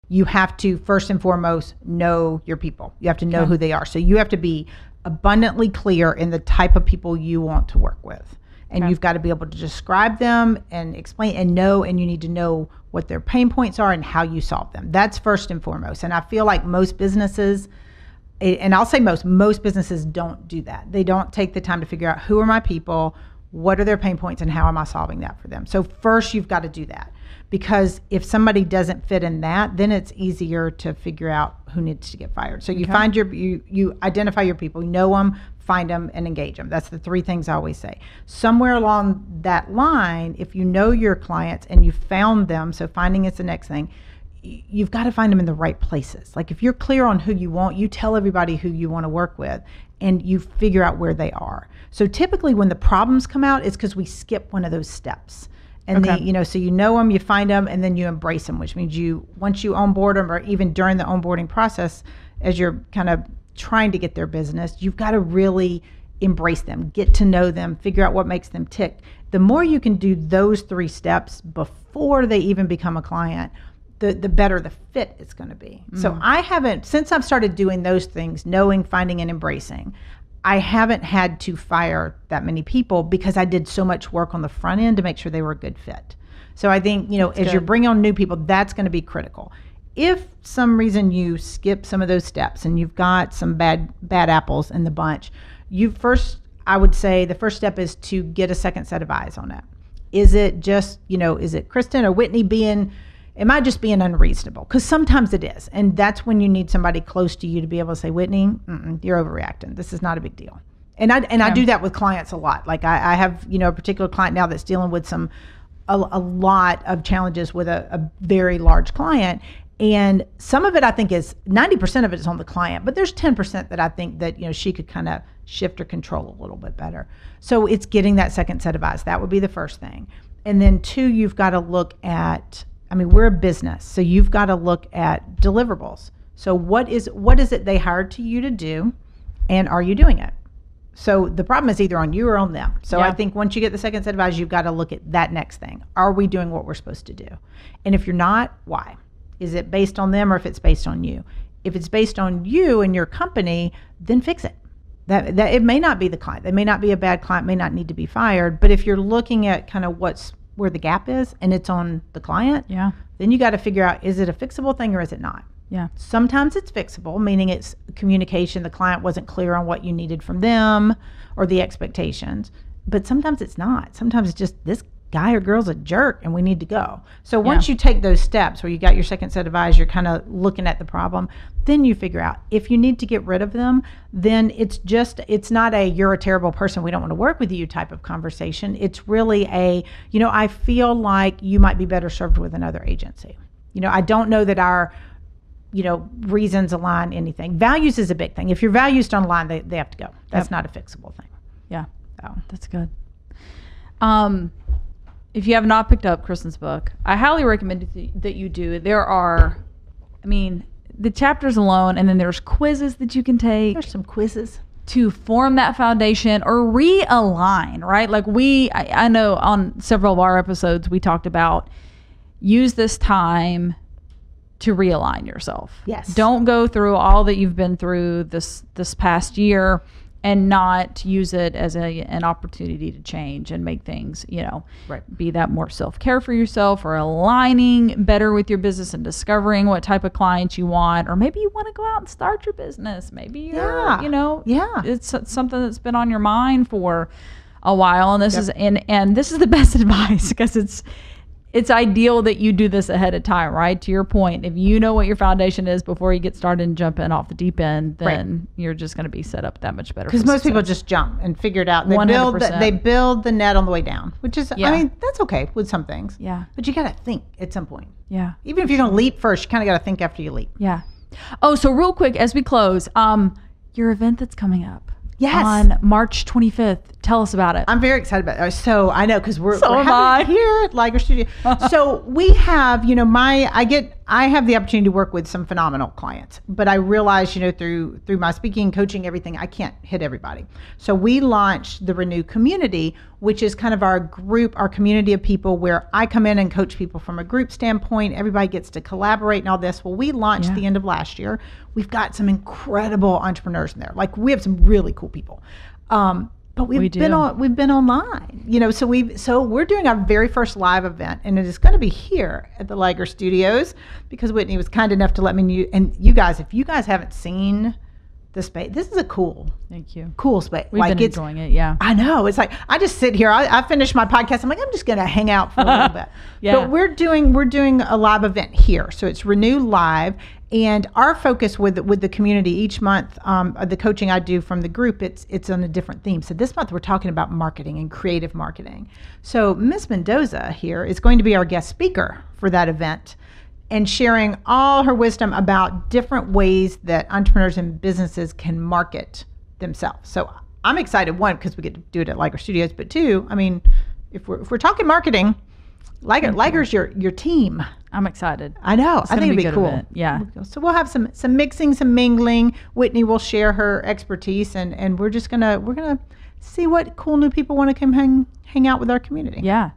you have to first and foremost know your people. You have to know who they are. So you have to be abundantly clear in the type of people you want to work with. And you've got to be able to describe them and explain and know, and you need to know what their pain points are and how you solve them. That's first and foremost. And I feel like most businesses, and I'll say most businesses don't do that. They don't take the time to figure out who are my people, what are their pain points, and how am I solving that for them. So first you've got to do that, because if somebody doesn't fit in that, then it's easier to figure out who needs to get fired. So you find you identify your people, you know them, find them, and engage them. That's the 3 things I always say. Somewhere along that line, if you know your clients and you found them, so finding is the next thing, you've got to find them in the right places. Like if you're clear on who you want, you tell everybody who you want to work with, and you figure out where they are. So typically when the problems come out, it's because we skip one of those steps. And so you know them, you find them, and then you embrace them, which means once you onboard them, or even during the onboarding process, as you're kind of trying to get their business, you've got to really embrace them, get to know them, figure out what makes them tick. The more you can do those 3 steps before they even become a client, the better the fit it's going to be. So since I've started doing those things, knowing, finding, and embracing, I haven't had to fire that many people, because I did so much work on the front end to make sure they were a good fit. So I think, as you're bringing on new people, that's going to be critical. If some reason you skip some of those steps and you've got some bad apples in the bunch, I would say the first step is to get a second set of eyes on it. Is it just, is it Kristin or Whitney am I just being unreasonable? Because sometimes it is. And that's when you need somebody close to you to be able to say, Whitney, you're overreacting. This is not a big deal. And I do that with clients a lot. Like I have, a particular client now that's dealing with a lot of challenges with a very large client. And some of it I think is 90% of it is on the client, but there's 10% that I think that, she could kind of shift or control a little bit better. So it's getting that second set of eyes. That would be the first thing. And then 2, you've got to look at, we're a business, so you've got to look at deliverables. So what is it they hired you to do, and are you doing it? So the problem is either on you or on them. So I think once you get the second set of eyes, you've got to look at that next thing. Are we doing what we're supposed to do? And if you're not, why? Is it based on them, or if it's based on you? If it's based on you and your company, then fix it. That it may not be the client. They may not be a bad client, may not need to be fired. But if you're looking at kind of where the gap is, and it's on the client, then you got to figure out, is it a fixable thing or is it not? Yeah. Sometimes it's fixable, meaning it's communication. The client wasn't clear on what you needed from them or the expectations. But sometimes it's not. Sometimes it's just this guy or girl's a jerk and we need to go. So once you take those steps where you got your second set of eyes, you're kind of looking at the problem, then you figure out if you need to get rid of them, then it's not a you're a terrible person, we don't want to work with you type of conversation. It's really I feel like you might be better served with another agency. I don't know that our reasons align anything. Values is a big thing. If your values don't align, they have to go. That's not a fixable thing. Yeah. So that's good. If you have not picked up Kristin's book, I highly recommend that you do. There are, the chapters alone, and then there's quizzes that you can take. There's some quizzes to form that foundation or realign, right? Like I know on several of our episodes, we talked about use this time to realign yourself. Yes. Don't go through all that you've been through this past year and not use it as an opportunity to change and make things, be that more self-care for yourself, or aligning better with your business and discovering what type of clients you want. Or maybe you want to go out and start your business. Maybe you're, it's something that's been on your mind for a while. And this is, and this is the best advice, because it's ideal that you do this ahead of time, right? To your point, if you know what your foundation is before you get started and jumping off the deep end, then you're just going to be set up that much better. Because most people just jump and figure it out. They build the net on the way down, which is, that's okay with some things. Yeah. But you got to think at some point. Yeah. Even if you're going to leap first, you kind of got to think after you leap. Yeah. Oh, so real quick as we close, your event that's coming up. Yes. On March 25th. Tell us about it. I'm very excited about it. So I know, because we're am having I. it here at Liger Studio. So we have, I have the opportunity to work with some phenomenal clients, but I realize, through my speaking, coaching, everything, I can't hit everybody. So we launched the Renew Community, which is kind of our group, our community of people where I come in and coach people from a group standpoint. Everybody gets to collaborate and all this. Well, we launched the end of last year. We've got some incredible entrepreneurs in there. Like, we have some really cool people. But we've been online, so we're doing our very first live event, and it is going to be here at the Liger Studios, because Whitney was kind enough to let me and you guys, if you guys haven't seen the space, this is a cool space. We've been enjoying it. Yeah, I know. It's like, I just sit here. I finish my podcast. I'm like, I'm just going to hang out for a little bit. But we're doing a live event here, so it's Renew Live. And our focus with the community each month, the coaching I do from the group, it's on a different theme. So this month we're talking about marketing and creative marketing. So Ms. Mendoza here is going to be our guest speaker for that event, and sharing all her wisdom about different ways that entrepreneurs and businesses can market themselves. So I'm excited, one, because we get to do it at Liger Studios, but two, I mean, if we're talking marketing, Liger's your team. I'm excited. I know. I think it'd be cool. Yeah. So we'll have some mixing, some mingling. Whitney will share her expertise, and we're gonna see what cool new people want to come hang out with our community. Yeah.